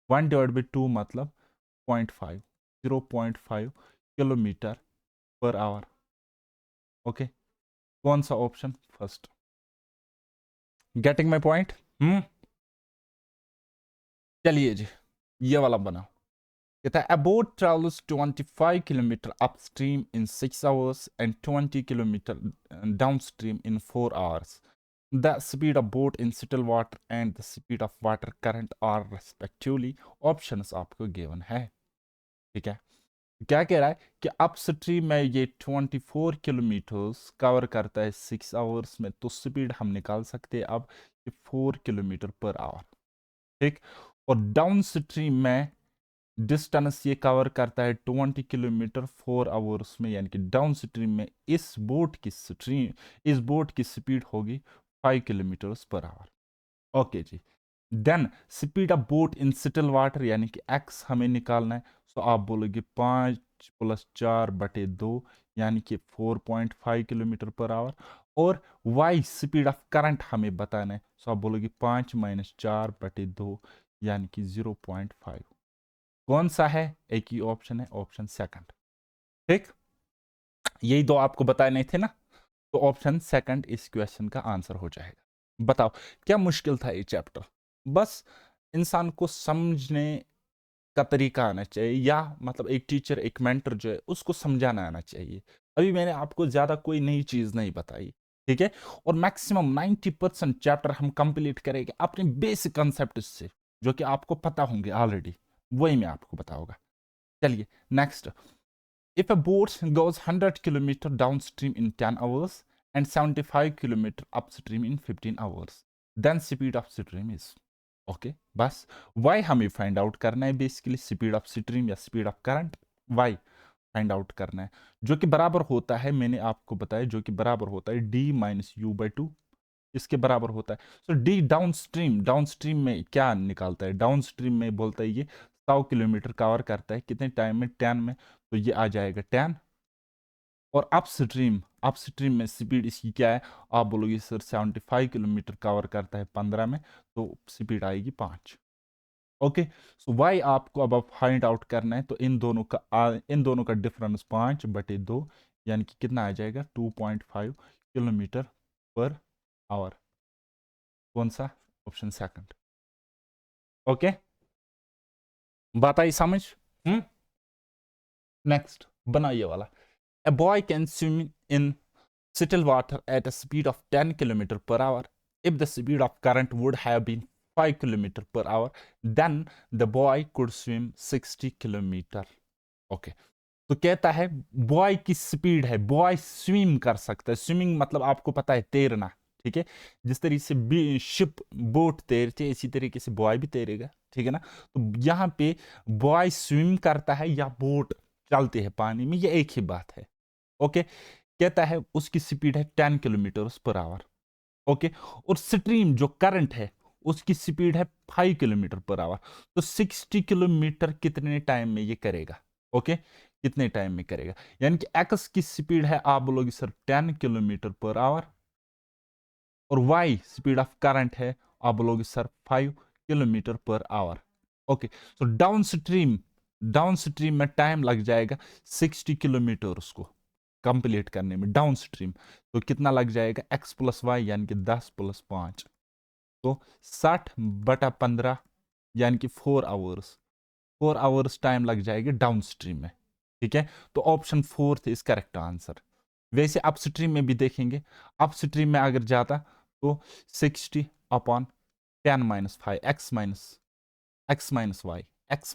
1/2 मतलब 0.5, 0.5 किलोमीटर पर आवर। ओके, कौन सा option, first. Getting my point. चलिए जी, ये वाला बनाओ। कहता है a boat travels 25 kilometer upstream in 6 hours and 20 kilometer downstream in 4 hours. The speed of boat in still water and the speed of water current are respectively options आपको given है। ठीक है, क्या कह रहा है कि अपस्ट्रीम में ये 24 किलोमीटर्स कवर करता है 6 आवर्स में, तो स्पीड हम निकाल सकते हैं अब 4 किलोमीटर पर आवर। ठीक, और डाउन स्ट्रीम में डिस्टेंस ये कवर करता है 20 किलोमीटर 4 आवर्स में, यानी कि डाउन स्ट्रीम में इस बोट की स्ट्रीम, इस बोट की स्पीड होगी 5 किलोमीटर पर आवर। ओके जी, then speed of boat in still water यानी कि एक्स हमें निकालना है। सो आप बोलोगे 5+4/2 यानी कि 4.5 किलोमीटर पर आवर। और वाई स्पीड ऑफ करंट हमें बताना है। सो आप बोलोगे 5-4/2 यानी कि 0.5। कौन सा है? एक ही ऑप्शन है, ऑप्शन सेकंड। ठीक, यही दो आपको बताने थे ना, तो ऑप्शन सेकंड इस क्वेश्चन का आंसर हो जाएगा। बताओ क्या मुश्किल था ये चैप्टर? बस इंसान को समझने का तरीका आना चाहिए, या मतलब एक टीचर एक मेंटर जो है उसको समझाना आना चाहिए। अभी मैंने आपको ज्यादा कोई नई चीज नहीं बताई, ठीक है? और मैक्सिमम 90% चैप्टर हम कंप्लीट करेंगे अपने बेसिक कंसेप्ट से, जो कि आपको पता होंगे ऑलरेडी, वही मैं आपको बताऊंगा। चलिए next. If a boat goes 100 km downstream in 10 hours and 75 km upstream in 15 hours, then speed of stream is okay. बस y हमें फाइंड आउट करना है, बेसिकली स्पीड ऑफ स्ट्रीम या speed of current y find out करना है, जो कि बराबर होता है, मैंने आपको बताया, जो कि बराबर होता है d-u/2, इसके बराबर होता है। So D downstream, downstream में क्या निकालता है? डाउन स्ट्रीम में बोलता है ये 100 किलोमीटर कवर करता है कितने टाइम में? 10 में। तो ये आ जाएगा 10। और अप स्ट्रीम, अप स्ट्रीम में स्पीड इसकी क्या है? आप बोलोगे सर 75 किलोमीटर कवर करता है 15 में, तो स्पीड आएगी 5। ओके, सो वाई आपको अब फाइंड आउट करना है, तो इन दोनों का डिफरेंस 5/2 यानी कि कितना आ जाएगा? 2.5 किलोमीटर पर आवर। कौन सा? Option second. ओके, बात आई समझ? हम्म, नेक्स्ट बनाइए वाला। A boy can swim in still water at a speed of 10 km per hour. If the speed of current would have been 5 km per hour, then the boy could swim 60 km. Okay, तो कहता है boy की speed है, boy swim कर सकता है। Swimming मतलब आपको पता है तैरना, ठीक है? जिस तरीके से शिप बोट तैरते हैं, इसी तरीके से बॉय भी तैरेगा, ठीक है ना? तो यहाँ पे बॉय स्विम करता है या बोट चलती है पानी में, ये एक ही बात है। ओके, कहता है उसकी स्पीड है 10 किलोमीटर पर आवर। ओके, और स्ट्रीम जो करंट है उसकी स्पीड है 5 किलोमीटर पर आवर। तो 60 किलोमीटर कितने टाइम में ये करेगा? ओके, कितने टाइम में करेगा? यानी कि एक्स की स्पीड है, आप बोलोगे सर 10 किलोमीटर पर आवर, और वाई स्पीड ऑफ करंट है, आप बोलोगे sir 5 kilometre per hour. Okay, तो डाउन स्ट्रीम में टाइम लग जाएगा 60 किलोमीटर उसको कंप्लीट करने में, डाउन स्ट्रीम। तो कितना लग जाएगा? x+y यानी कि 10+5, तो 60/15 यानी कि 4 आवर्स, 4 आवर्स टाइम लग जाएगी डाउन स्ट्रीम में, ठीक है? तो option fourth is correct answer. वैसे अप स्ट्रीम में भी देखेंगे, अप स्ट्रीम में अगर जाता तो 60/10-5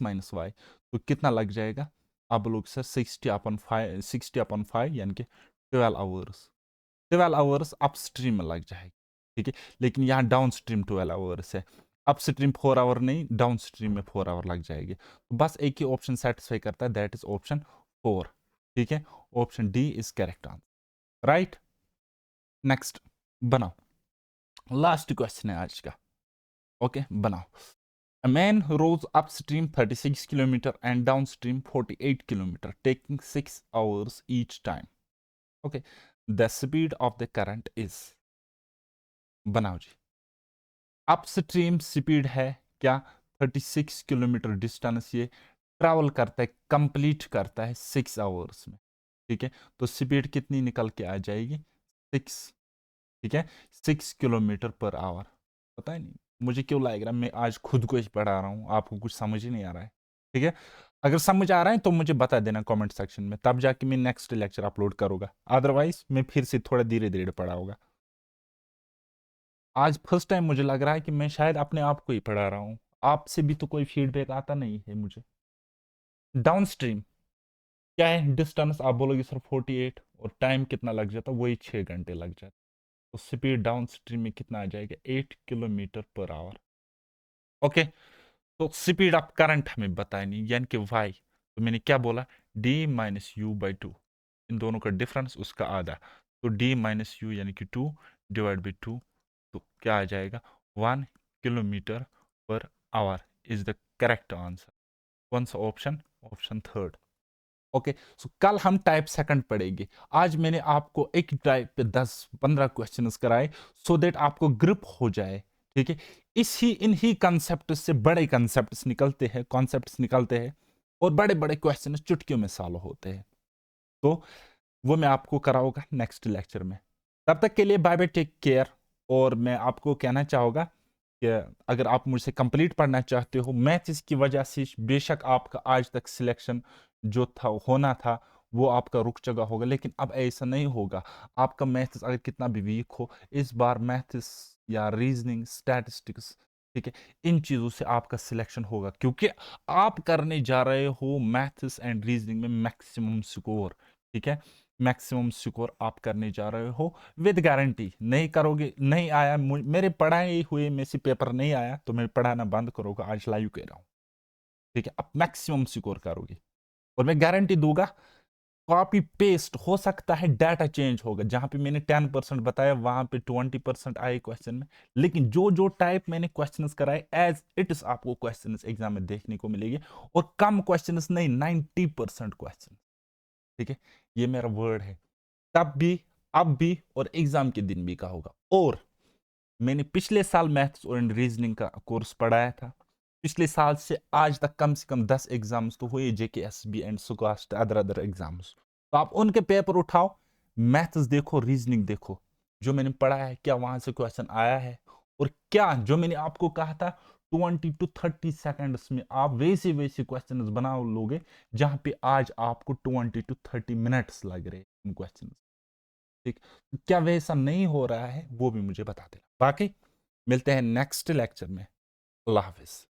x-y, तो कितना लग जाएगा? अब लोग सर 60/5 यानी कि 12 आवर्स, 12 आवर्स अप स्ट्रीम में लग जाएगी, ठीक है? लेकिन यहाँ डाउन स्ट्रीम 12 आवर्स है, अप स्ट्रीम 4 आवर नहीं, डाउन स्ट्रीम में 4 आवर लग जाएगी। तो बस एक ही ऑप्शन सेटिस्फाई करता है, दैट इज ऑप्शन 4, ठीक है? Option D is correct answer, right? Next बनाओ, लास्ट क्वेश्चन है आज का। ओके, बनाओ। A man rows upstream 36 kilometer and downstream 48 kilometer, taking 6 hours each time. Okay, the speed of the current is, बनाओ जी। Upstream speed है क्या? 36 kilometre distance ये travel करता है, कंप्लीट करता है 6 आवर्स में, ठीक है? तो स्पीड कितनी निकल के आ जाएगी? 6, ठीक है? 6 किलोमीटर पर आवर। पता ही नहीं मुझे क्यों लग रहा है मैं आज खुद को ही पढ़ा रहा हूँ, आपको कुछ समझ ही नहीं आ रहा है, ठीक है? अगर समझ आ रहा है तो मुझे बता देना कमेंट सेक्शन में, तब जाके मैं नेक्स्ट लेक्चर अपलोड करूंगा, अदरवाइज मैं फिर से थोड़ा धीरे धीरे पढ़ाऊंगा। आज फर्स्ट टाइम मुझे लग रहा है कि मैं शायद अपने आप को ही पढ़ा रहा हूँ, आपसे भी तो कोई फीडबैक आता नहीं है मुझे। डाउन स्ट्रीम क्या है? डिस्टेंस आप बोलोगे सर 48, और टाइम कितना लग जाता? वही 6 घंटे लग जाता। तो स्पीड डाउन स्ट्रीम में कितना आ जाएगा? 8 किलोमीटर पर आवर। ओके, तो स्पीड ऑफ करंट हमें बतानी, यानी कि वाई, तो मैंने क्या बोला? d-u/2, इन दोनों का डिफरेंस उसका आधा, तो d-u यानी कि 2 डिवाइड बाई 2, तो क्या आ जाएगा? 1 kilometre per hour is the correct answer. कौन सा ऑप्शन? Option third. ओके, सो कल हम टाइप सेकंड पढ़ेंगे। आज मैंने आपको एक टाइप पे 10-15 क्वेश्चंस कराए सो दैट आपको ग्रिप हो जाए। ठीक है, इसी इन्हीं कंसेप्ट से बड़े कंसेप्ट निकलते हैं, कॉन्सेप्ट्स निकलते हैं, और बड़े बड़े क्वेश्चन चुटकियों में सॉल्व होते हैं। तो वो मैं आपको कराऊंगा नेक्स्ट लेक्चर में। तब तक के लिए बाय बाय, टेक केयर। और मैं आपको कहना चाहूंगा कि अगर आप मुझसे कंप्लीट पढ़ना चाहते हो मैथ्स की वजह से, बेशक आपका आज तक सिलेक्शन जो था होना था वो आपका रुक चुका होगा, लेकिन अब ऐसा नहीं होगा। आपका मैथ्स अगर कितना भी वीक हो, इस बार मैथ्स या रीजनिंग, स्टैटिस्टिक्स, ठीक है, इन चीज़ों से आपका सिलेक्शन होगा, क्योंकि आप करने जा रहे हो मैथ्स एंड रीजनिंग में मैक्सिमम स्कोर। ठीक है, मैक्सिमम स्कोर आप करने जा रहे हो विद गारंटी। नहीं करोगे, नहीं आया, मेरे पढ़ाए हुए में से पेपर नहीं आया तो मैं पढ़ाना बंद करूंगा, आज लाइव कह रहा हूं। ठीक है, आप मैक्सिमम स्कोर करोगे, और मैं गारंटी दूंगा कॉपी पेस्ट हो सकता है, डाटा चेंज होगा, जहां पे मैंने 10% बताया वहां पे 20% आए क्वेश्चन में, लेकिन जो जो टाइप मैंने क्वेश्चंस कराए एज इट इज आपको क्वेश्चंस एग्जाम में देखने को मिलेंगे, और कम क्वेश्चंस नहीं, 90% क्वेश्चन। ठीक है, ये मेरा वर्ड है, तब भी, अब भी, और एग्जाम के दिन भी का होगा। और मैंने पिछले साल मैथ्स और रीजनिंग का कोर्स पढ़ाया था, पिछले साल से आज तक कम से कम 10 एग्जाम्स तो हुए, JK SB and SKUAST, other other exams. तो आप उनके पेपर उठाओ, मैथ्स देखो, रीजनिंग देखो, जो मैंने पढ़ा है क्या वहां से क्वेश्चन आया है, और क्या जो मैंने आपको कहा था 20 to 30 सेकेंड्स में आप वैसे वैसे क्वेश्चन बना लोगे, जहां पे आज आपको 20 to 30 मिनट्स लग रहे हैं उन क्वेश्चन। ठीक, क्या वैसा नहीं हो रहा है वो भी मुझे बता देना। बाकी मिलते हैं नेक्स्ट लेक्चर में। अल्लाह हाफिज।